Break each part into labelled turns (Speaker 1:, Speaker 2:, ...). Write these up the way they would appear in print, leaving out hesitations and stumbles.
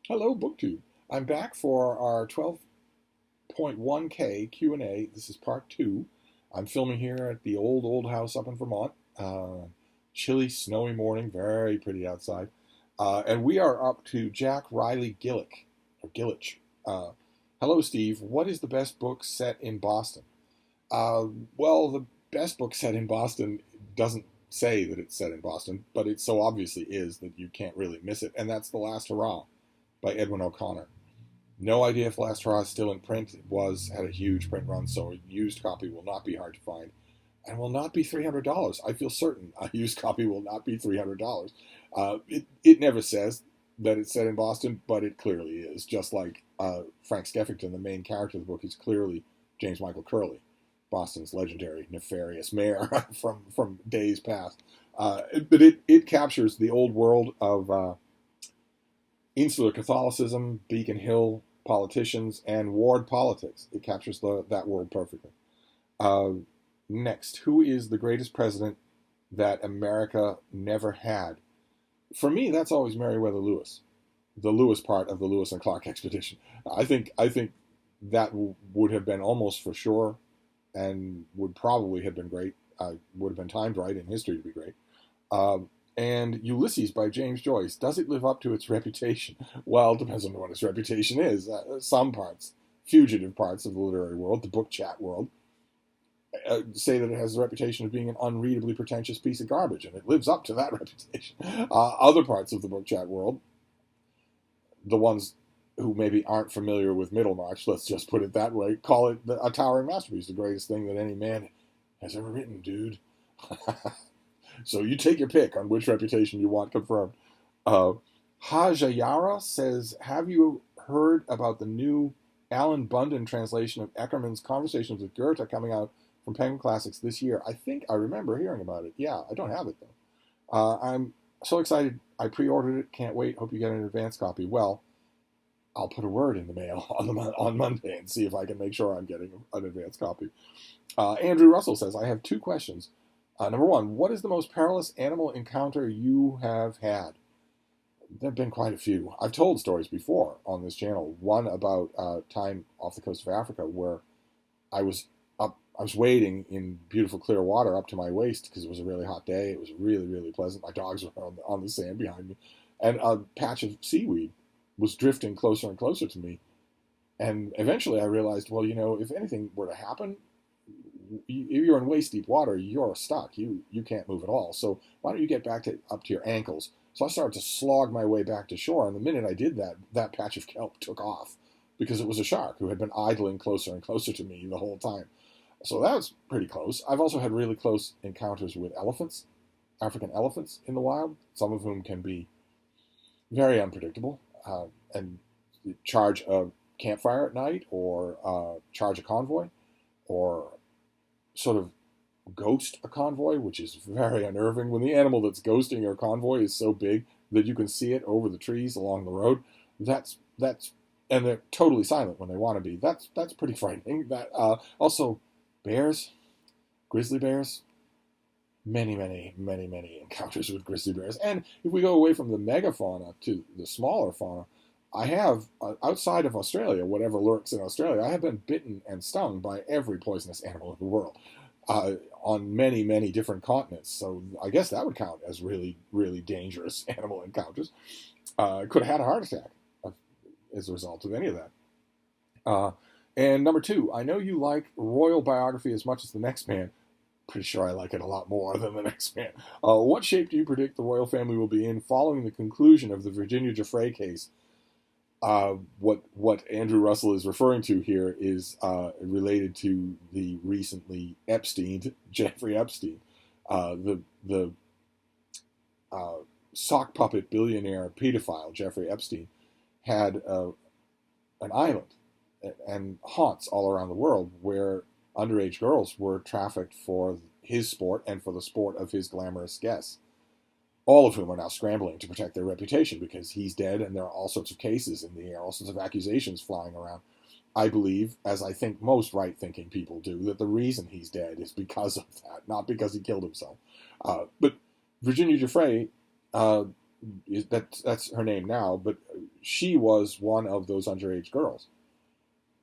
Speaker 1: Hello, BookTube. I'm back for our 12.1K Q&A. This is part two. I'm filming here at the old house up in Vermont. Chilly, snowy morning, very pretty outside. And we are up to Jack Riley Gillick, or Gillich. Uh, Hello, Steve. What is the best book set in Boston? Uh, well, the best book set in Boston doesn't say that it's set in Boston, but it so obviously is that you can't really miss it, and that's The Last Hurrah by Edwin O'Connor. No idea if Last Hurrah is still in print. It had a huge print run, so a used copy will not be hard to find and will not be $300. I feel certain a used copy will not be $300. It never says that it's set in Boston, but it clearly is. Just like Frank Skeffington, the main character of the book, is clearly James Michael Curley, Boston's legendary, nefarious mayor from days past. But it captures the old world of insular Catholicism, Beacon Hill politicians, and ward politics. It captures that world perfectly. Uh, Next, who is the greatest president that America never had? For me, that's always Meriwether Lewis, the Lewis part of the Lewis and Clark expedition. I think that would have been almost for sure, and would probably have been great. Would have been timed right in history to be great. Um, and Ulysses by James Joyce, does it live up to its reputation? Well, it depends on what its reputation is. Some parts, fugitive parts of the literary world, the book chat world, say that it has the reputation of being an unreadably pretentious piece of garbage, and it lives up to that reputation. Other parts of the book chat world, the ones who maybe aren't familiar with Middlemarch, let's just put it that way, call it a towering masterpiece, the greatest thing that any man has ever written, dude. So you take your pick on which reputation you want confirmed. Uh, Hajayara says, have you heard about the new Alan Bundan translation of Eckermann's Conversations with Goethe coming out from Penguin Classics this year? I think I remember hearing about it. Yeah, I don't have it, though. I'm so excited. I pre-ordered it. Can't wait. Hope you get an advance copy. Well, I'll put a word in the mail on Monday and see if I can make sure I'm getting an advance copy. Andrew Russell says, I have two questions. Number one, what is the most perilous animal encounter you have had? There have been quite a few. I've told stories before on this channel. One about time off the coast of Africa where I was I was wading in beautiful clear water up to my waist because it was a really hot day. It was really, really pleasant. My dogs were on the sand behind me. And a patch of seaweed was drifting closer and closer to me. And eventually I realized, well, if anything were to happen, if you're in waist deep water, you're stuck. You can't move at all. So why don't you get up to your ankles? So I started to slog my way back to shore, and the minute I did that, that patch of kelp took off because it was a shark who had been idling closer and closer to me the whole time. So that was pretty close. I've also had really close encounters with elephants, African elephants in the wild, some of whom can be very unpredictable and charge a campfire at night or charge a convoy or sort of ghost a convoy, which is very unnerving. When the animal that's ghosting your convoy is so big that you can see it over the trees along the road, that's and they're totally silent when they want to be. That's pretty frightening. That also bears, grizzly bears, many encounters with grizzly bears. And if we go away from the megafauna to the smaller fauna, I have, outside of Australia, whatever lurks in Australia, I have been bitten and stung by every poisonous animal in the world on many different continents. So I guess that would count as really, really dangerous animal encounters. Could have had a heart attack as a result of any of that. Uh, and number two, I know you like royal biography as much as the next man. Pretty sure I like it a lot more than the next man. What shape do you predict the royal family will be in following the conclusion of the Virginia Giuffre case? What Andrew Russell is referring to here is related to the recently Epstein, Jeffrey Epstein, the sock puppet billionaire pedophile Jeffrey Epstein had an island and haunts all around the world where underage girls were trafficked for his sport and for the sport of his glamorous guests, all of whom are now scrambling to protect their reputation because he's dead and there are all sorts of cases in the air, all sorts of accusations flying around. I believe, as I think most right-thinking people do, that the reason he's dead is because of that, not because he killed himself. But Virginia Giuffre that's her name now, but she was one of those underage girls.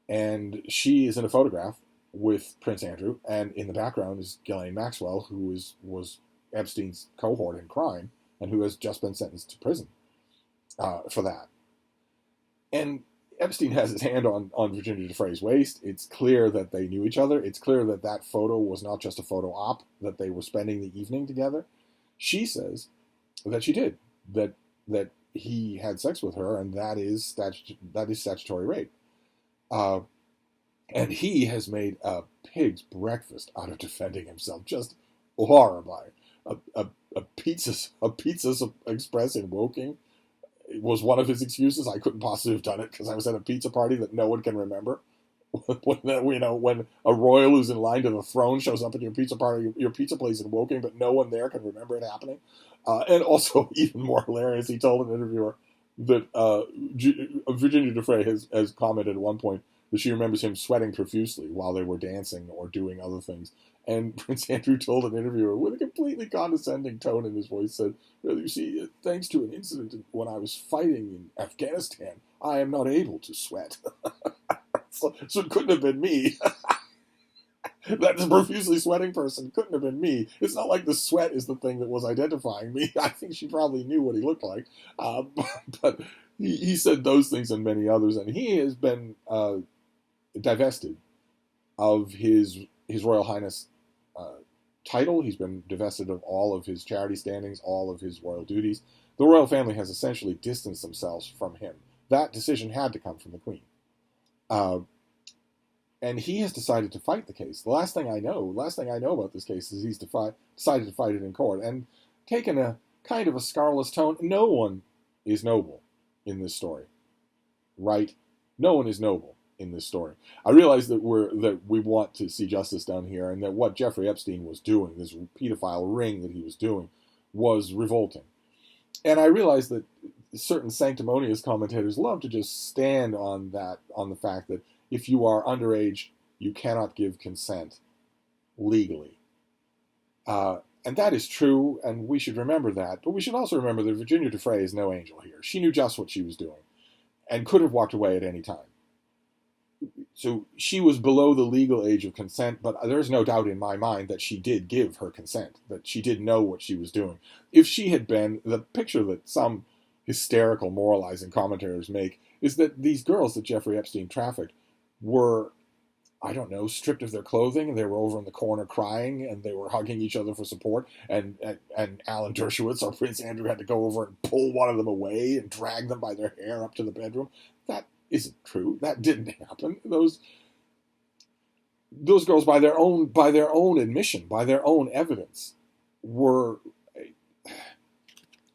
Speaker 1: And she is in a photograph with Prince Andrew, and in the background is Ghislaine Maxwell, who was Epstein's cohort in crime, and who has just been sentenced to prison for that. And Epstein has his hand on Virginia Dufresne's waist. It's clear that they knew each other. It's clear that that photo was not just a photo op, that they were spending the evening together. She says that she did, that he had sex with her, and that is statutory rape. And he has made a pig's breakfast out of defending himself, just horrifying. A pizza express in Woking was one of his excuses. I couldn't possibly have done it because I was at a pizza party that no one can remember. when a royal who's in line to the throne shows up at your pizza party, your pizza place in Woking, but no one there can remember it happening. And also, even more hilarious, he told an interviewer that Virginia Dufresne has commented at one point that she remembers him sweating profusely while they were dancing or doing other things. And Prince Andrew told an interviewer with a completely condescending tone in his voice, said, well, you see, thanks to an incident when I was fighting in Afghanistan, I am not able to sweat. So it couldn't have been me. That profusely sweating person couldn't have been me. It's not like the sweat is the thing that was identifying me. I think she probably knew what he looked like. But he said those things and many others, and he has been divested of his Royal Highness title. He's been divested of all of his charity standings, all of his royal duties. The royal family has essentially distanced themselves from him. That decision had to come from the Queen. And he has decided to fight the case. The last thing I know about this case is he's decided to fight it in court and taken a kind of a scurrilous tone. No one is noble in this story, right? No one is noble in this story. I realize that we want to see justice done here, and that what Jeffrey Epstein was doing, this pedophile ring that he was doing, was revolting. And I realize that certain sanctimonious commentators love to just stand on the fact that if you are underage, you cannot give consent legally. And that is true, and we should remember that. But we should also remember that Virginia Dufresne is no angel here. She knew just what she was doing and could have walked away at any time. So she was below the legal age of consent, but there's no doubt in my mind that she did give her consent, that she did know what she was doing. If she had been, the picture that some hysterical moralizing commentators make is that these girls that Jeffrey Epstein trafficked were, I don't know, stripped of their clothing, and they were over in the corner crying, and they were hugging each other for support, and Alan Dershowitz, or Prince Andrew, had to go over and pull one of them away and drag them by their hair up to the bedroom. That isn't true. That didn't happen. Those girls, by their own admission, by their own evidence, were...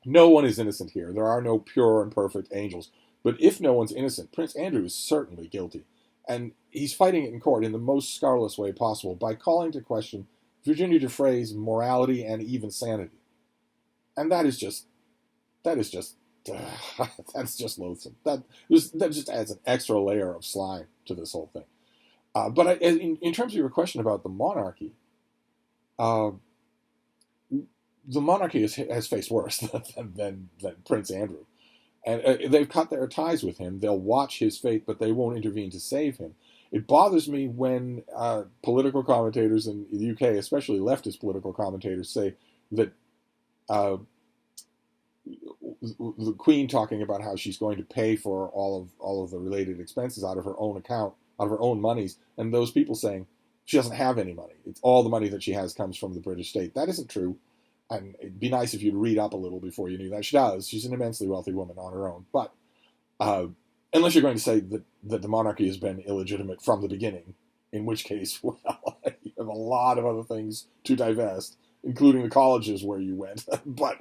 Speaker 1: No one is innocent here. There are no pure and perfect angels. But if no one's innocent, Prince Andrew is certainly guilty. And he's fighting it in court in the most scurrilous way possible by calling to question Virginia Dufresne's morality and even sanity. And that's just loathsome. That just adds an extra layer of slime to this whole thing. But in terms of your question about the monarchy, the monarchy has faced worse than Prince Andrew. And they've cut their ties with him. They'll watch his fate, but they won't intervene to save him. It bothers me when political commentators in the UK, especially leftist political commentators, say that the Queen, talking about how she's going to pay for all of the related expenses out of her own account, out of her own monies, and those people saying she doesn't have any money. It's all the money that she has comes from the British state. That isn't true. And it'd be nice if you'd read up a little before you knew that. She does. She's an immensely wealthy woman on her own. But unless you're going to say that the monarchy has been illegitimate from the beginning, in which case, well, you have a lot of other things to divest, including the colleges where you went. But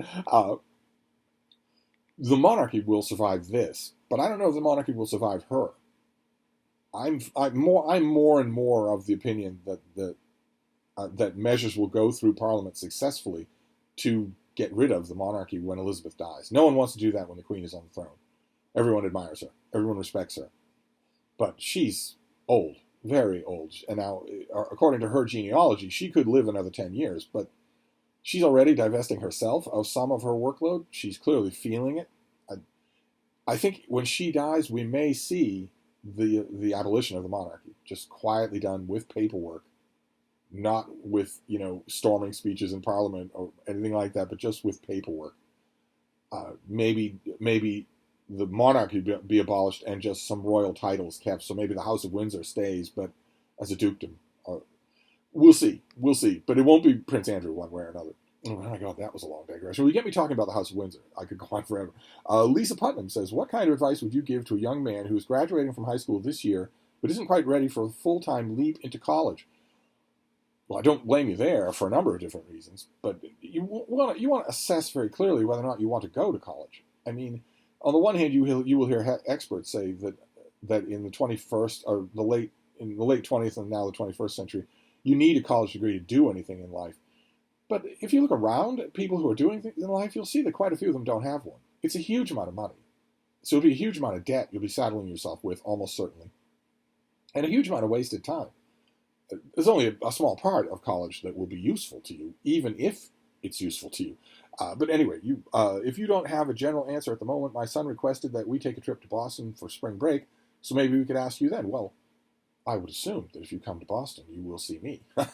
Speaker 1: the monarchy will survive this. But I don't know if the monarchy will survive her. I'm more and more of the opinion that measures will go through Parliament successfully to get rid of the monarchy when Elizabeth dies. No one wants to do that when the Queen is on the throne. Everyone admires her. Everyone respects her. But she's old, very old. And now, according to her genealogy, she could live another 10 years. But She's already divesting herself of some of her workload. She's clearly feeling it. I think when she dies, we may see the abolition of the monarchy, just quietly done with paperwork, not with storming speeches in Parliament or anything like that, but just with paperwork. Maybe the monarchy be abolished and just some royal titles kept. So maybe the House of Windsor stays, but as a dukedom. We'll see. We'll see. But it won't be Prince Andrew one way or another. Oh my God, that was a long digression. Well, you get me talking about the House of Windsor. I could go on forever. Lisa Putnam says, what kind of advice would you give to a young man who is graduating from high school this year, but isn't quite ready for a full-time leap into college? Well, I don't blame you there for a number of different reasons, but you want to assess very clearly whether or not you want to go to college. I mean, on the one hand, you will hear experts say that in the 21st or the late 20th and now the 21st century, you need a college degree to do anything in life. But if you look around at people who are doing things in life, you'll see that quite a few of them don't have one. It's a huge amount of money. So it'll be a huge amount of debt you'll be saddling yourself with, almost certainly. And a huge amount of wasted time. There's only a small part of college that will be useful to you, even if it's useful to you. But anyway, if you don't have a general answer at the moment, my son requested that we take a trip to Boston for spring break, so maybe we could ask you then. Well, I would assume that if you come to Boston, you will see me. I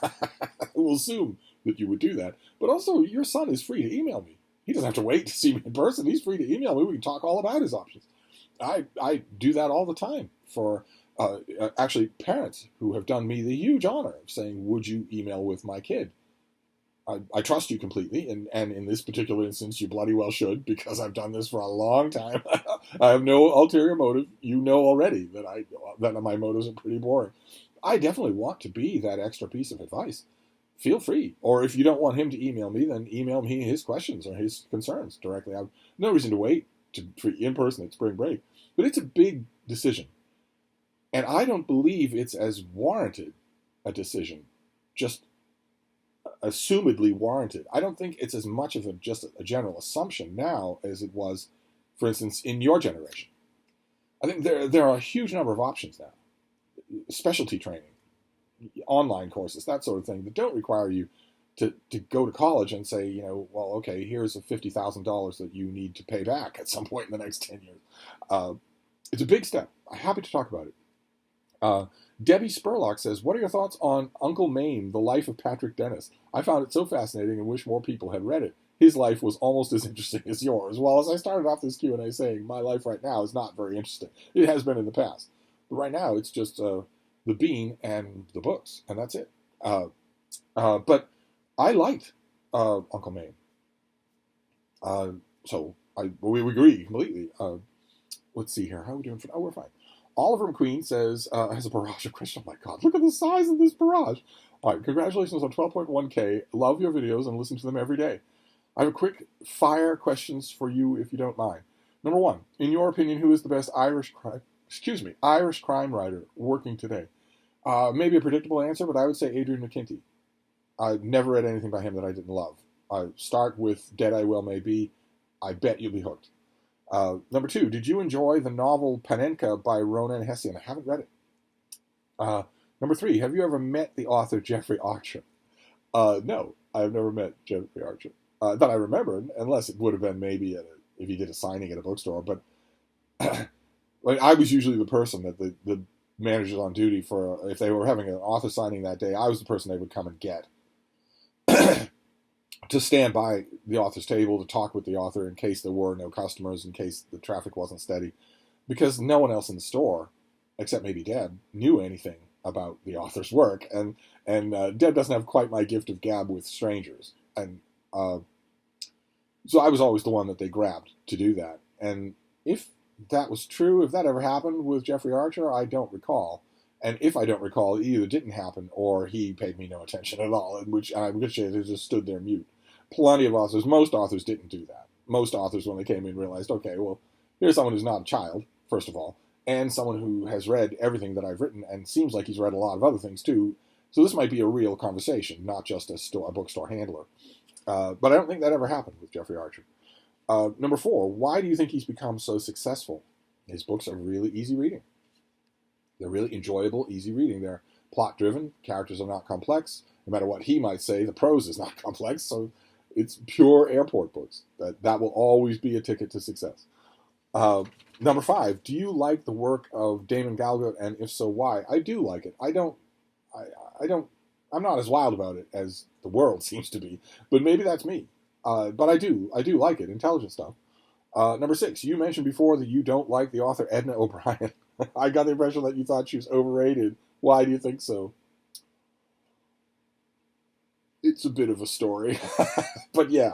Speaker 1: will assume that you would do that. But also, your son is free to email me. He doesn't have to wait to see me in person. He's free to email me. We can talk all about his options. I do that all the time for actually parents who have done me the huge honor of saying, would you email with my kid? I trust you completely, and in this particular instance, you bloody well should, because I've done this for a long time. I have no ulterior motive. You know already that my motives are pretty boring. I definitely want to be that extra piece of advice. Feel free. Or if you don't want him to email me, then email me his questions or his concerns directly. I have no reason to wait for in person at spring break. But it's a big decision. And I don't believe it's as warranted a decision, just assumedly warranted. I don't think it's as much of just a general assumption now as it was, for instance, in your generation. I think there are a huge number of options now. Specialty training, online courses, that sort of thing, that don't require you to go to college and say, well, okay, here's a $50,000 that you need to pay back at some point in the next 10 years. It's a big step. I'm happy to talk about it. Debbie Spurlock says, what are your thoughts on Uncle Mame, The Life of Patrick Dennis? I found it so fascinating and wish more people had read it. His life was almost as interesting as yours. Well, as I started off this Q&A saying, my life right now is not very interesting. It has been in the past. But right now, it's just the bean and the books, and that's it. But I liked Uncle Mame. So we agree completely. Let's see here. How are we doing? We're fine. Oliver McQueen says, has a barrage of questions. Oh my God, look at the size of this barrage. All right, congratulations on 12.1K. Love your videos and listen to them every day. I have a quick fire questions for you if you don't mind. Number one, in your opinion, who is the best Irish crime writer working today? Maybe a predictable answer, but I would say Adrian McKinty. I've never read anything by him that I didn't love. I start with Dead I Well May Be. I bet you'll be hooked. Number two, did you enjoy the novel Panenka by Ronan Hessian? I haven't read it. Number three, have you ever met the author Jeffrey Archer? No, I have never met Jeffrey Archer. That I remember, unless it would have been maybe if he did a signing at a bookstore. But I was usually the person that the managers on duty for, if they were having an author signing that day, I was the person they would come and get. To stand by the author's table, to talk with the author in case there were no customers, in case the traffic wasn't steady, because no one else in the store, except maybe Deb, knew anything about the author's work, and Deb doesn't have quite my gift of gab with strangers, and so I was always the one that they grabbed to do that. And if that was true, if that ever happened with Jeffrey Archer, I don't recall. And if I don't recall, it either didn't happen or he paid me no attention at all, in which I just stood there mute. Plenty of authors, most authors didn't do that. Most authors, when they came in, realized, okay, well, here's someone who's not a child, first of all, and someone who has read everything that I've written and seems like he's read a lot of other things too. So this might be a real conversation, not just a bookstore handler. But I don't think that ever happened with Jeffrey Archer. Number four, why do you think he's become so successful? His books are really easy reading. They're really enjoyable, easy reading. They're plot-driven. Characters are not complex. No matter what he might say, the prose is not complex. So It's pure airport books. That will always be a ticket to success. Number 5, do you like the work of Damon Galgut, and if so, why? I do like it. I'm not as wild about it as the world seems to be, but maybe that's me. But I do like it. Intelligent stuff. Number 6, you mentioned before that you don't like the author Edna OBrien. I got the impression that you thought she was overrated. Why do you think so? It's a bit of a story. But yeah,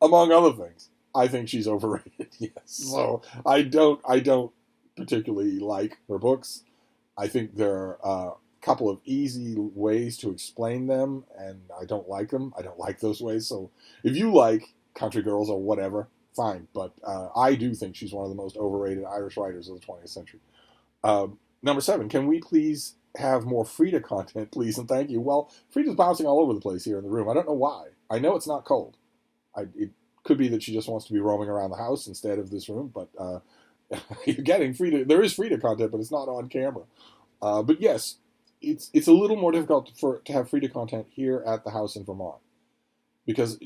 Speaker 1: among other things, I think she's overrated. Yes. So I don't particularly like her books. I think there are a couple of easy ways to explain them, and I don't like them. I don't like those ways. So if you like Country Girls or whatever, fine. But I do think she's one of the most overrated Irish writers of the 20th century. Number 7, can we please have more Frida content, please, and thank you. Well, Frida's bouncing all over the place here in the room. I don't know why. I know it's not cold. It could be that she just wants to be roaming around the house instead of this room, but you're getting Frida. There is Frida content, but it's not on camera. But yes, it's a little more difficult to have Frida content here at the house in Vermont, because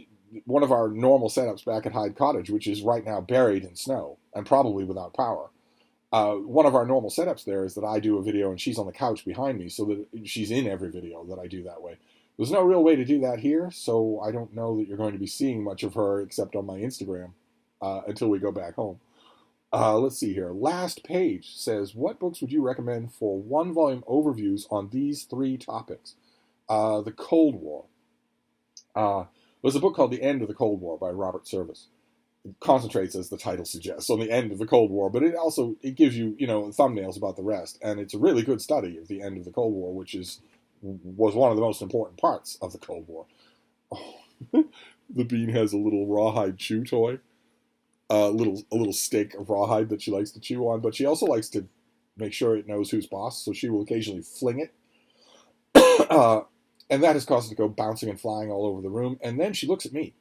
Speaker 1: one of our normal setups back at Hyde Cottage, which is right now buried in snow and probably without power, one of our normal setups there is that I do a video and she's on the couch behind me, so that she's in every video that I do that way. There's no real way to do that here, so I don't know that you're going to be seeing much of her except on my Instagram until we go back home. Let's see here. Last page says, what books would you recommend for 1-volume overviews on these 3 topics? The Cold War. There's a book called The End of the Cold War by Robert Service. It concentrates, as the title suggests, on the end of the Cold War, but it gives you, thumbnails about the rest, and it's a really good study of the end of the Cold War, which was one of the most important parts of the Cold War. Oh, the Bean has a little rawhide chew toy, a little stick of rawhide that she likes to chew on, but she also likes to make sure it knows who's boss, so she will occasionally fling it. And that has caused it to go bouncing and flying all over the room, and then she looks at me.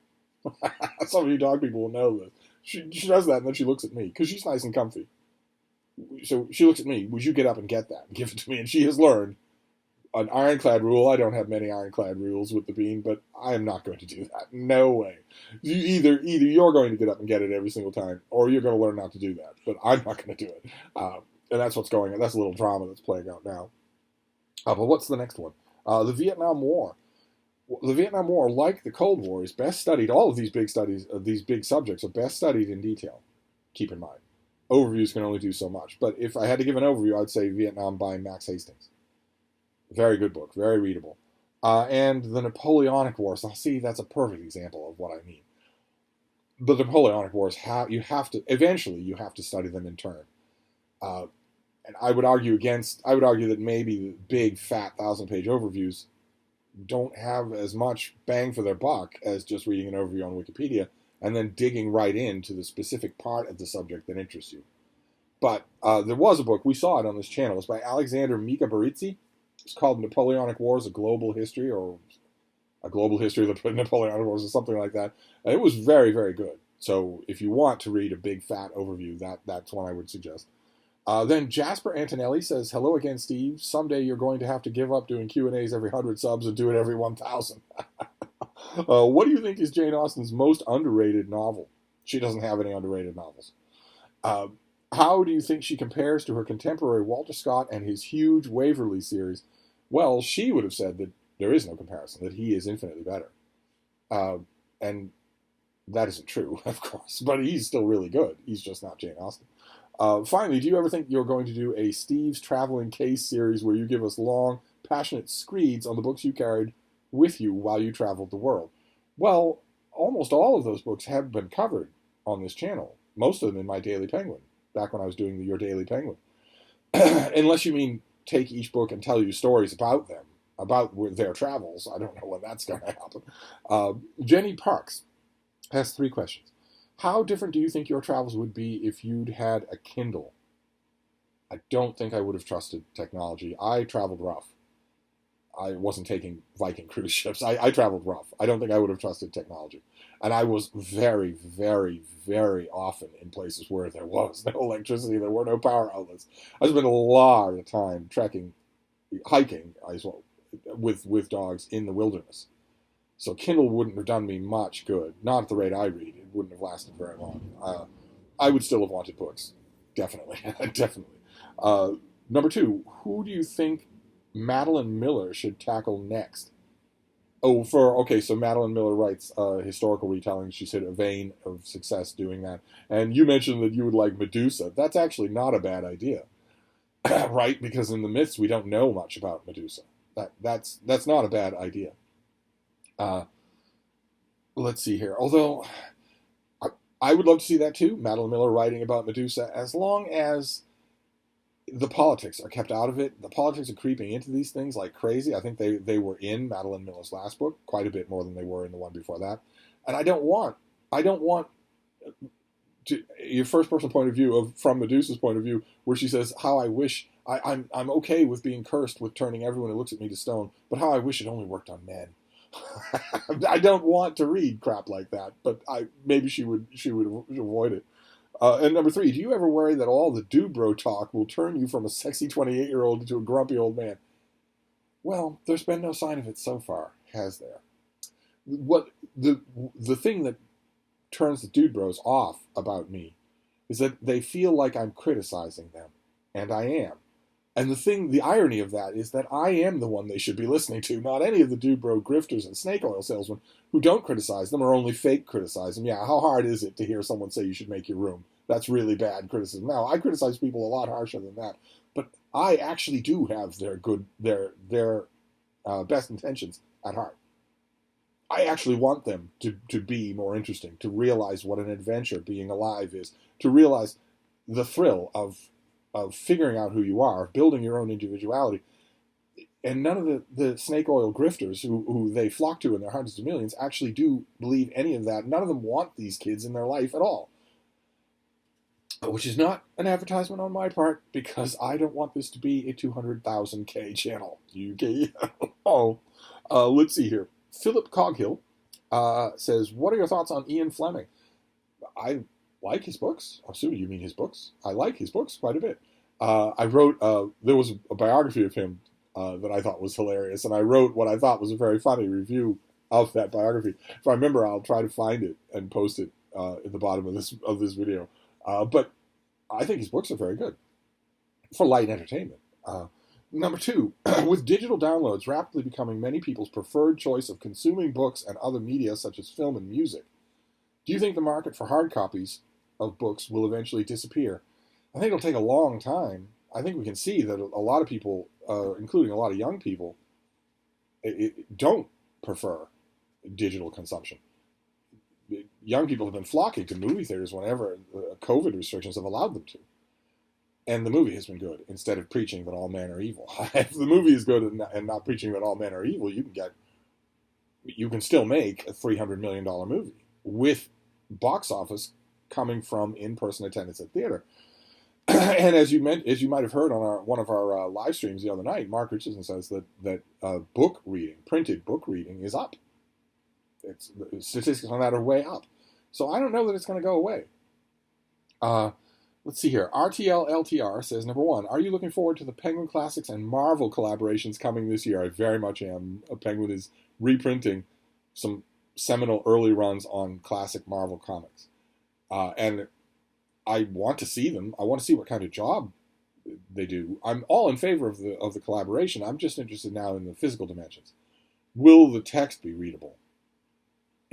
Speaker 1: Some of you dog people will know this. She does that, and then she looks at me, because she's nice and comfy. So she looks at me, would you get up and get that and give it to me? And she has learned an ironclad rule. I don't have many ironclad rules with the Bean, but I am not going to do that. No way. Either you're going to get up and get it every single time, or you're going to learn not to do that. But I'm not going to do it. And that's what's going on. That's a little drama that's playing out now. But what's the next one? The Vietnam War. The Vietnam War, like the Cold War, is best studied. All of these big studies, these big subjects, are best studied in detail. Keep in mind, overviews can only do so much. But if I had to give an overview, I'd say Vietnam by Max Hastings. Very good book, very readable. And the Napoleonic Wars. Now, see, that's a perfect example of what I mean. The Napoleonic Wars, eventually you have to study them in turn. And I would argue that maybe the big, fat 1,000-page overviews don't have as much bang for their buck as just reading an overview on Wikipedia and then digging right into the specific part of the subject that interests you. But there was a book, we saw it on this channel. It's by Alexander Mika-Baritsi. It's called Napoleonic Wars, A Global History, or A Global History of the Napoleonic Wars, or something like that. And it was very, very good. So if you want to read a big, fat overview, that's one I would suggest. Then Jasper Antonelli says, hello again, Steve. Someday you're going to have to give up doing Q&As every 100 subs and do it every 1,000. What do you think is Jane Austen's most underrated novel? She doesn't have any underrated novels. How do you think she compares to her contemporary Walter Scott and his huge Waverley series? Well, she would have said that there is no comparison, that he is infinitely better. And that isn't true, of course, but he's still really good. He's just not Jane Austen. Finally, do you ever think you're going to do a Steve's Traveling Case series where you give us long, passionate screeds on the books you carried with you while you traveled the world? Well, almost all of those books have been covered on this channel, most of them in my Daily Penguin, back when I was doing Your Daily Penguin. Unless you mean take each book and tell you stories about them, about their travels. I don't know when that's going to happen. Jenny Parks has 3 questions. How different do you think your travels would be if you'd had a Kindle? I don't think I would have trusted technology. I traveled rough. I wasn't taking Viking cruise ships. I traveled rough. I don't think I would have trusted technology. And I was very, very, very often in places where there was no electricity, there were no power outlets. I spent a lot of time hiking with dogs in the wilderness. So Kindle wouldn't have done me much good. Not at the rate I read. It wouldn't have lasted very long. I would still have wanted books. Definitely. Definitely. Number two, who do you think Madeleine Miller should tackle next? Oh, so Madeleine Miller writes historical retelling. She's hit a vein of success doing that. And you mentioned that you would like Medusa. That's actually not a bad idea, right? Because in the myths, we don't know much about Medusa. That's not a bad idea. Uh, let's see here. Although I would love to see that too, Madeleine Miller writing about Medusa, as long as the politics are kept out of it. The politics are creeping into these things like crazy. I think they were in Madeleine Miller's last book quite a bit more than they were in the one before that. And I don't want to, your first person point of view from Medusa's point of view, where she says, "How I wish I'm okay with being cursed with turning everyone who looks at me to stone, but how I wish it only worked on men." I don't want to read crap like that, but maybe she would avoid it. And number three, do you ever worry that all the Dobro talk will turn you from a sexy 28-year-old into a grumpy old man? Well, there's been no sign of it so far, has there? What the thing that turns the dude bros off about me is that they feel like I'm criticizing them, and I am. And the irony of that is that I am the one they should be listening to, not any of the dude bro grifters and snake oil salesmen who don't criticize them or only fake criticize them. Yeah, how hard is it to hear someone say you should make your room? That's really bad criticism. Now, I criticize people a lot harsher than that, but I actually do have their best intentions at heart. I actually want them to be more interesting, to realize what an adventure being alive is, to realize the thrill of figuring out who you are, building your own individuality. And none of the snake oil grifters who they flock to in their hundreds of millions actually do believe any of that. None of them want these kids in their life at all. Which is not an advertisement on my part, because I don't want this to be a 200,000K channel. Let's see here. Philip Coghill says, what are your thoughts on Ian Fleming? I like his books. I'm assuming you mean his books. I like his books quite a bit. I wrote, there was a biography of him that I thought was hilarious, and I wrote what I thought was a very funny review of that biography. If I remember, I'll try to find it and post it at the bottom of this video. But I think his books are very good for light entertainment. Number two, with digital downloads rapidly becoming many people's preferred choice of consuming books and other media such as film and music, do you think the market for hard copies of books will eventually disappear? I think it'll take a long time. I think we can see that a lot of people, including a lot of young people, don't prefer digital consumption. Young people have been flocking to movie theaters whenever COVID restrictions have allowed them to. And the movie has been good, instead of preaching that all men are evil. If the movie is good and not preaching that all men are evil, you can still make a $300 million movie with box office coming from in-person attendance at theater. And as you might have heard on one of our live streams the other night, Mark Richardson says that book reading, printed book reading, is up. Statistics on that are way up. So I don't know that it's going to go away. Let's see here. RTLLTR says, number one, are you looking forward to the Penguin Classics and Marvel collaborations coming this year? I very much am. Penguin is reprinting some seminal early runs on classic Marvel comics. And I want to see them. I want to see what kind of job they do. I'm all in favor of the collaboration. I'm just interested now in the physical dimensions. Will the text be readable?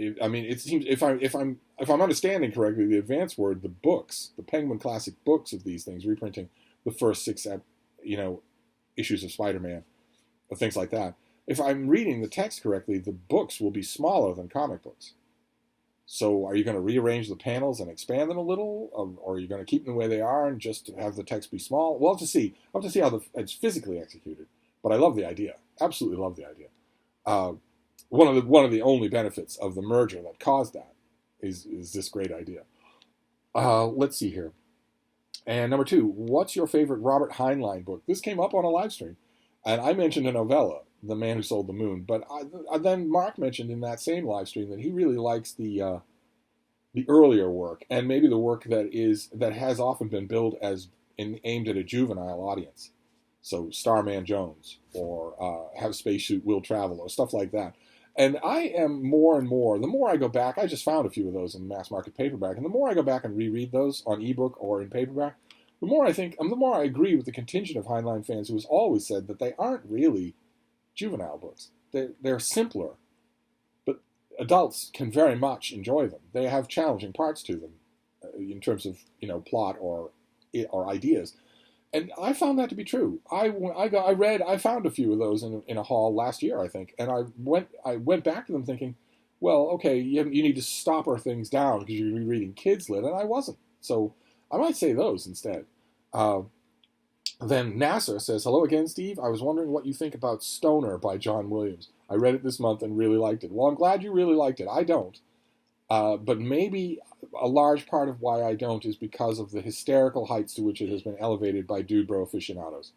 Speaker 1: It seems if I'm understanding correctly, the advanced word, the books, the Penguin Classic books of these things, reprinting the first 6, issues of Spider-Man, or things like that. If I'm reading the text correctly, the books will be smaller than comic books. So, are you going to rearrange the panels and expand them a little, or are you going to keep them the way they are and just have the text be small? We'll have to see. I'll have to see how it's physically executed. But I love the idea. Absolutely love the idea. One of the only benefits of the merger that caused that is this great idea. Let's see here. And number two, what's your favorite Robert Heinlein book? This came up on a live stream, and I mentioned a novella, The Man Who Sold the Moon. But then Mark mentioned in that same live stream that he really likes the earlier work, and maybe the work that has often been billed as aimed at a juvenile audience. So Starman Jones, or Have Spacesuit Will Travel, or stuff like that. And I am more and more, the more I go back, I just found a few of those in mass market paperback, and the more I go back and reread those on ebook or in paperback, the more I think, the more I agree with the contingent of Heinlein fans who has always said that they aren't really juvenile books. They're simpler, but adults can very much enjoy them. They have challenging parts to them in terms of plot or ideas. And I found that to be true. I found a few of those in a haul last year, I think, and I went back to them thinking, well, okay, you need to stopper things down because you're rereading kids lit, and I wasn't. So I might say those instead. Then NASA says, hello again, Steve. I was wondering what you think about Stoner by John Williams. I read it this month and really liked it. Well, I'm glad you really liked it. I don't. But maybe a large part of why I don't is because of the hysterical heights to which it has been elevated by Dobro aficionados.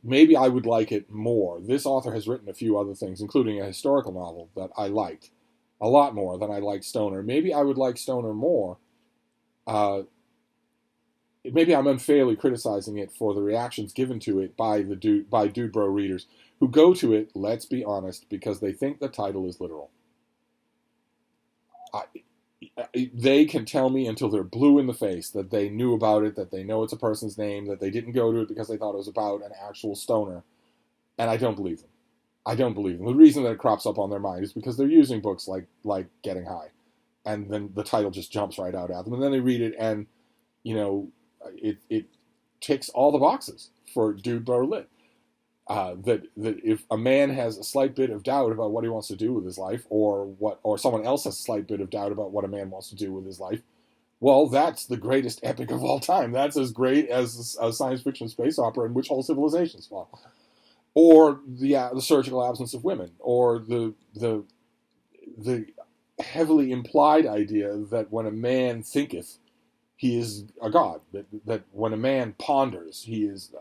Speaker 1: Maybe I would like it more. This author has written a few other things, including a historical novel that I liked a lot more than I liked Stoner. Maybe I would like Stoner more. Maybe I'm unfairly criticizing it for the reactions given to it by Dobro readers who go to it, let's be honest, because they think the title is literal. They can tell me until they're blue in the face that they knew about it, that they know it's a person's name, that they didn't go to it because they thought it was about an actual stoner. And I don't believe them. I don't believe them. The reason that it crops up on their mind is because they're using books like Getting High. And then the title just jumps right out at them. And then they read it and, it ticks all the boxes for Dude Bro Lit. That if a man has a slight bit of doubt about what he wants to do with his life, or someone else has a slight bit of doubt about what a man wants to do with his life, well, that's the greatest epic of all time. That's as great as a science fiction space opera in which whole civilizations fall, or the surgical absence of women, or the heavily implied idea that when a man thinketh, he is a god. That when a man ponders, he is.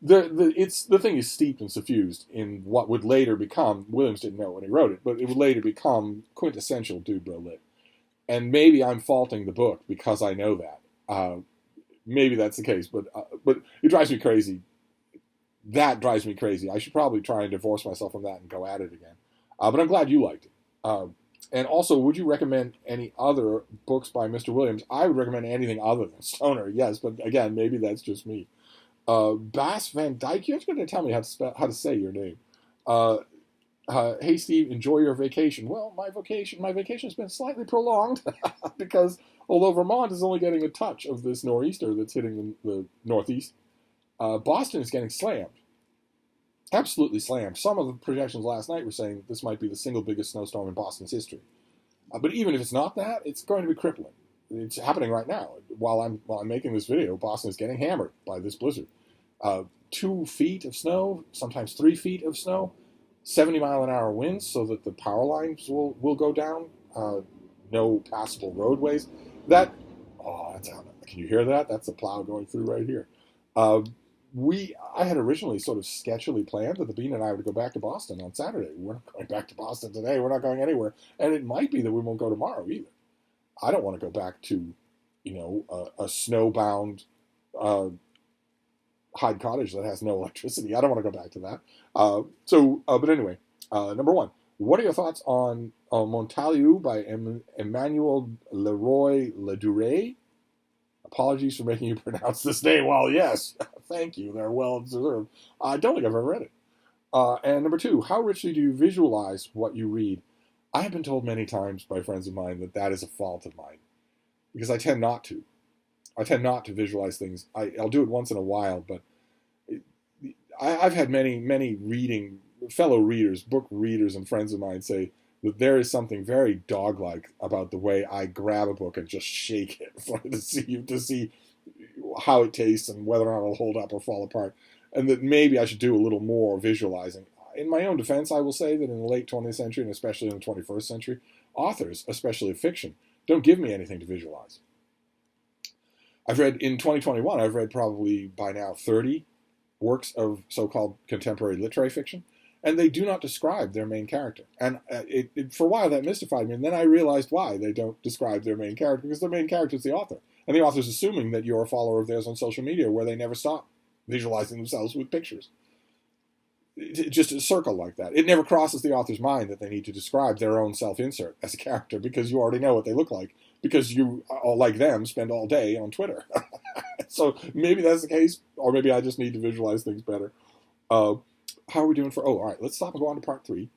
Speaker 1: The thing is steeped and suffused in what would later become, Williams didn't know when he wrote it, but it would later become quintessential Dude Bro Lit. And maybe I'm faulting the book because I know that. Maybe that's the case, but it drives me crazy. That drives me crazy. I should probably try and divorce myself from that and go at it again. But I'm glad you liked it. And also, would you recommend any other books by Mr. Williams? I would recommend anything other than Stoner, yes, but again, maybe that's just me. Bas Van Dyke, you're going to tell me how to say your name. Hey Steve, enjoy your vacation. Well, my vacation has been slightly prolonged because although Vermont is only getting a touch of this nor'easter that's hitting the northeast, Boston is getting slammed. Absolutely slammed. Some of the projections last night were saying this might be the single biggest snowstorm in Boston's history. But even if it's not that, it's going to be crippling. It's happening right now. While I'm making this video, Boston is getting hammered by this blizzard. 2 feet of snow, sometimes 3 feet of snow, 70-mile-an-hour winds, so that the power lines will go down. No passable roadways. Can you hear that? That's a plow going through right here. I had originally sort of sketchily planned that the Bean and I would go back to Boston on Saturday. We're not going back to Boston today. We're not going anywhere. And it might be that we won't go tomorrow either. I don't want to go back to, a snowbound Hyde Cottage that has no electricity. I don't want to go back to that. But anyway, number one, what are your thoughts on Montaleo by Emmanuel Leroy Ledouret? Apologies for making you pronounce this name. Well, yes, thank you. They're well deserved. I don't think I've ever read it. And number two, how richly do you visualize what you read? I have been told many times by friends of mine that is a fault of mine, because I tend not to. I tend not to visualize things. I'll do it once in a while, but I've had many fellow readers, book readers and friends of mine say that there is something very dog-like about the way I grab a book and just shake it to see how it tastes and whether or not it'll hold up or fall apart, and that maybe I should do a little more visualizing. In my own defense, I will say that in the late 20th century, and especially in the 21st century, authors, especially of fiction, don't give me anything to visualize. In 2021, I've read probably by now 30 works of so-called contemporary literary fiction, and they do not describe their main character. And for a while that mystified me, and then I realized why they don't describe their main character, because their main character is the author. And the author's assuming that you're a follower of theirs on social media, where they never stop visualizing themselves with pictures. just a circle like that. It never crosses the author's mind that they need to describe their own self-insert as a character because you already know what they look like because you, like them, spend all day on Twitter. So maybe that's the case, or maybe I just need to visualize things better. How are we doing for? Oh, all right. Let's stop and go on to part 3.